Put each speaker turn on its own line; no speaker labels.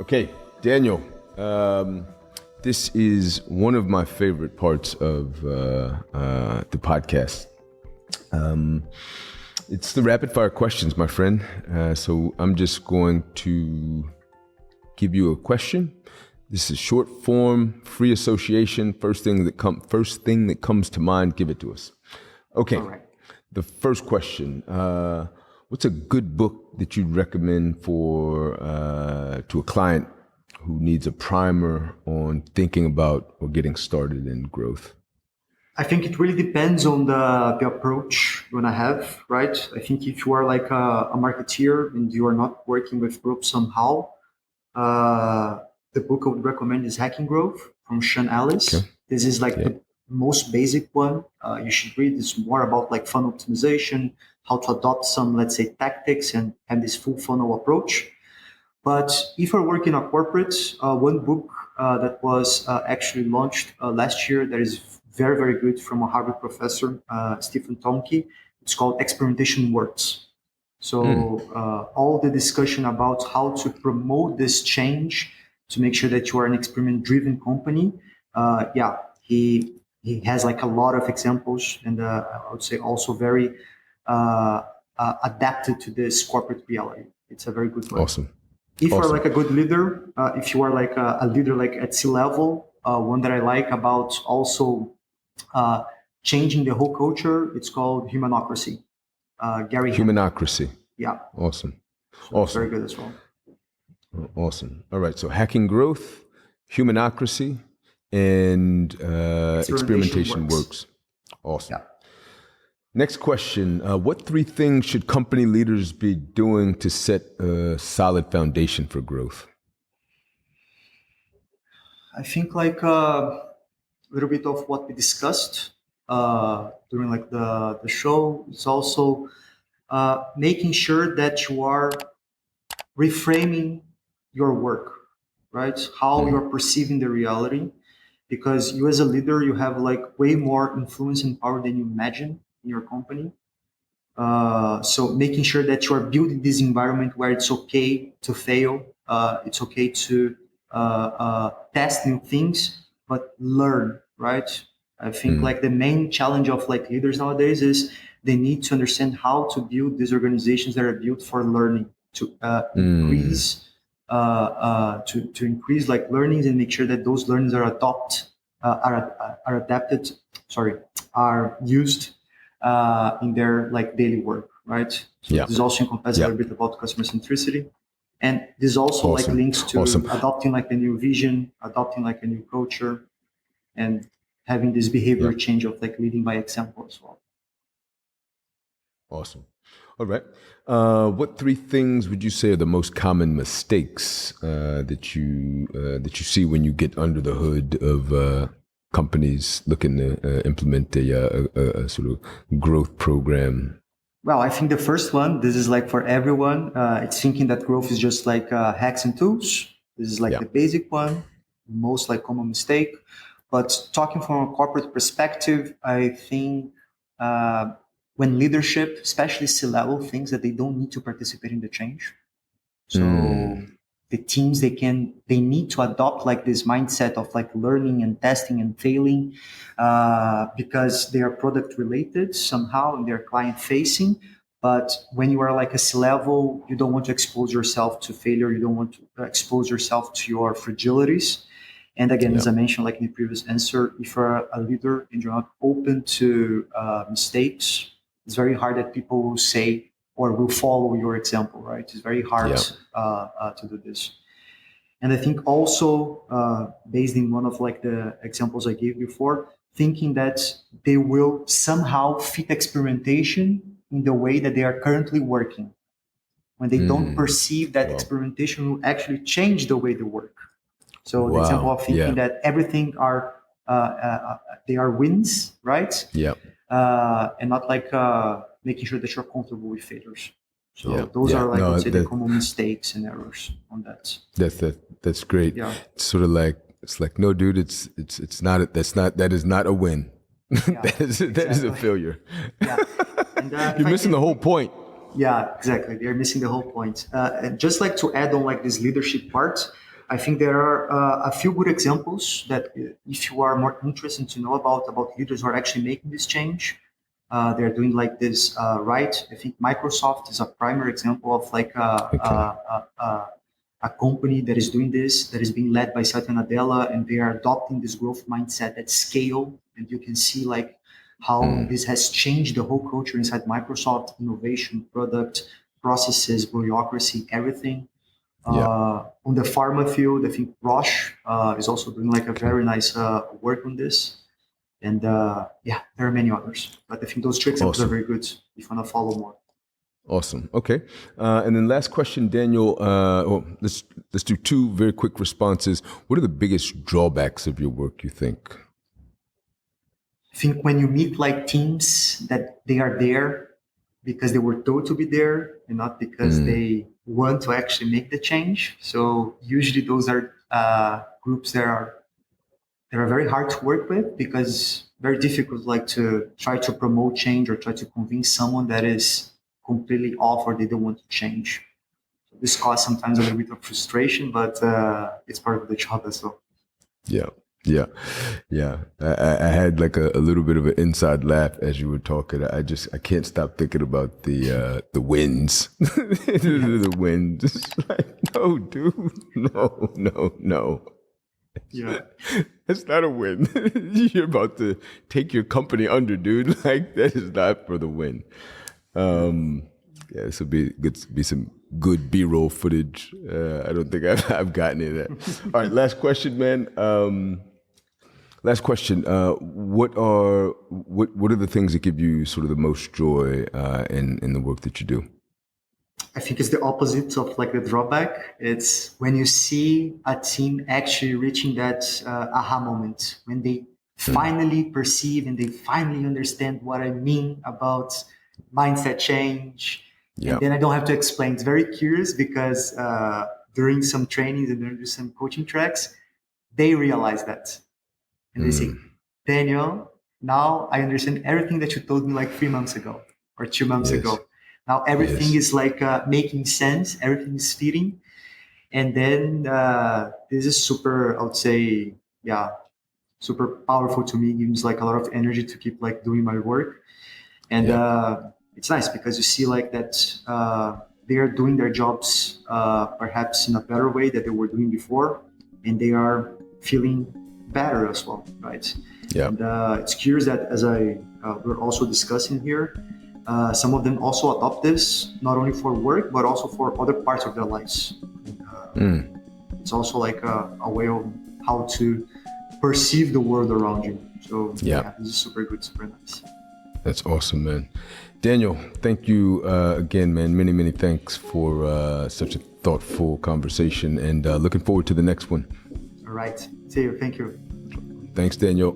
Okay, Daniel, this is one of my favorite parts of the podcast. It's the rapid fire questions, my friend. So I'm just going to give you a question. This is short form, free association. First thing that comes to mind, give it to us. Okay. All right. The first question. What's a good book that you'd recommend for to a client who needs a primer on thinking about or getting started in growth?
I think it really depends on the approach you want to have, right? I think if you are like a marketeer and you are not working with growth somehow, the book I would recommend is Hacking Growth from Sean Ellis. Okay. This is like the most basic one you should read. It's more about like funnel optimization, how to adopt some, let's say, tactics and have this full funnel approach. But if you're working a corporate, one book that was actually launched last year that is very, very good from a Harvard professor, Stephen Tomke. It's called Experimentation Works. So all the discussion about how to promote this change to make sure that you are an experiment-driven company, he has like a lot of examples, and I would say also very adapted to this corporate reality. It's a very good one.
Awesome.
If you are like a good leader, if you are like a leader like at C-level, one that I like about also changing the whole culture, it's called Humanocracy. Gary
Humanocracy.
Yeah.
Awesome.
So
awesome.
Very good as well.
Awesome. All right. So Hacking Growth, Humanocracy, and Experimentation Works. Awesome. Yeah. Next question. What three things should company leaders be doing to set a solid foundation for growth?
I think like a little bit of what we discussed during like the show. It's also making sure that you are reframing your work, right? How you're perceiving the reality. Because you as a leader, you have like way more influence and power than you imagine in your company. So making sure that you are building this environment where it's okay to fail, it's okay to test new things, but learn, right? I think like the main challenge of like leaders nowadays is they need to understand how to build these organizations that are built for learning, to increase to increase like learnings and make sure that those learnings are are used in their like daily work, right? So this also encompasses a little bit about customer centricity, and this also like links to adopting like a new vision, adopting like a new culture, and having this behavior change of like leading by example as well.
Awesome. All right. What three things would you say are the most common mistakes that you see when you get under the hood of companies looking to implement a sort of growth program?
Well, I think the first one, this is like for everyone, it's thinking that growth is just like hacks and tools. This is like the basic one, most like common mistake. But talking from a corporate perspective, I think when leadership, especially C-level, thinks that they don't need to participate in the change. So the teams, they need to adopt like this mindset of like learning and testing and failing because they are product related somehow and they're client facing. But when you are like a C-level, you don't want to expose yourself to failure. You don't want to expose yourself to your fragilities. And again, as I mentioned, like in the previous answer, if you're a leader and you're not open to mistakes, it's very hard that people will say or will follow your example, right? It's very hard to do this. And I think also, based in one of like the examples I gave before, thinking that they will somehow fit experimentation in the way that they are currently working, when they don't perceive that experimentation will actually change the way they work. So the example of thinking that everything they are wins, right?
Yeah.
And not like making sure that you're comfortable with failures. So those are like, I would say, the common mistakes and errors on that.
That's great. Yeah. It's sort of like, it's like, no, dude, that is not a win.
Yeah,
that is a
exactly.
failure.
Yeah, and
You're missing the whole point.
yeah, exactly. They're missing the whole point. And just like to add on like this leadership part, I think there are a few good examples that if you are more interested to know about leaders who are actually making this change, they're doing like this right. I think Microsoft is a primary example of like
Okay.
a company that is doing this, that is being led by Satya Nadella, and they are adopting this growth mindset at scale. And you can see like how
Mm.
this has changed the whole culture inside Microsoft: innovation, product, processes, bureaucracy, everything.
Yeah.
On the pharma field, I think Roche is also doing like a
Okay.
very nice work on this. And yeah, there are many others, but I think those two examples are
Awesome.
very good if you want to follow more.
Awesome. Okay. And then last question, Daniel. Well, let's do two very quick responses. What are the biggest drawbacks of your work, you think?
I think when you meet like teams that they are there because they were told to be there and not because
Mm.
they want to actually make the change. So usually those are groups that are very hard to work with because very difficult like to try to promote change or try to convince someone that is completely off or they don't want to change. This causes sometimes a little bit of frustration, but it's part of the job as well.
Yeah. Yeah. Yeah. I had like a little bit of an inside laugh as you were talking. I can't stop thinking about the wins. The wins. It's like, no, dude. No, no, no.
Yeah.
That's not a win. You're about to take your company under, dude. Like that is not for the win. Yeah, this will be some good B-roll footage. I don't think I've gotten any of that. All right, last question, man. Last question. What are the things that give you sort of the most joy in the work that you do?
I think it's the opposite of like the drawback. It's when you see a team actually reaching that aha moment, when they
Mm.
finally perceive and they finally understand what I mean about mindset change. And
Yeah.
then I don't have to explain. It's very curious because during some trainings and during some coaching tracks, they realize that. And they say,
Mm.
Daniel, now I understand everything that you told me like 3 months ago or 2 months
Yes.
ago. Now everything
Yes.
is like making sense, everything is fitting. And then this is super, I would say, yeah, super powerful to me. It gives like a lot of energy to keep like doing my work. And
Yeah.
it's nice because you see like that they are doing their jobs perhaps in a better way that they were doing before, and they are feeling better as well, right?
Yeah.
And it's curious that as we're also discussing here, some of them also adopt this not only for work but also for other parts of their lives.
Mm.
It's also like a way of how to perceive the world around you. So
Yeah.
yeah, this is super good, super nice.
That's awesome, man. Daniel, thank you again, man. Many, many thanks for such a thoughtful conversation, and looking forward to the next one.
All right. See you. Thank you.
Thanks, Daniel.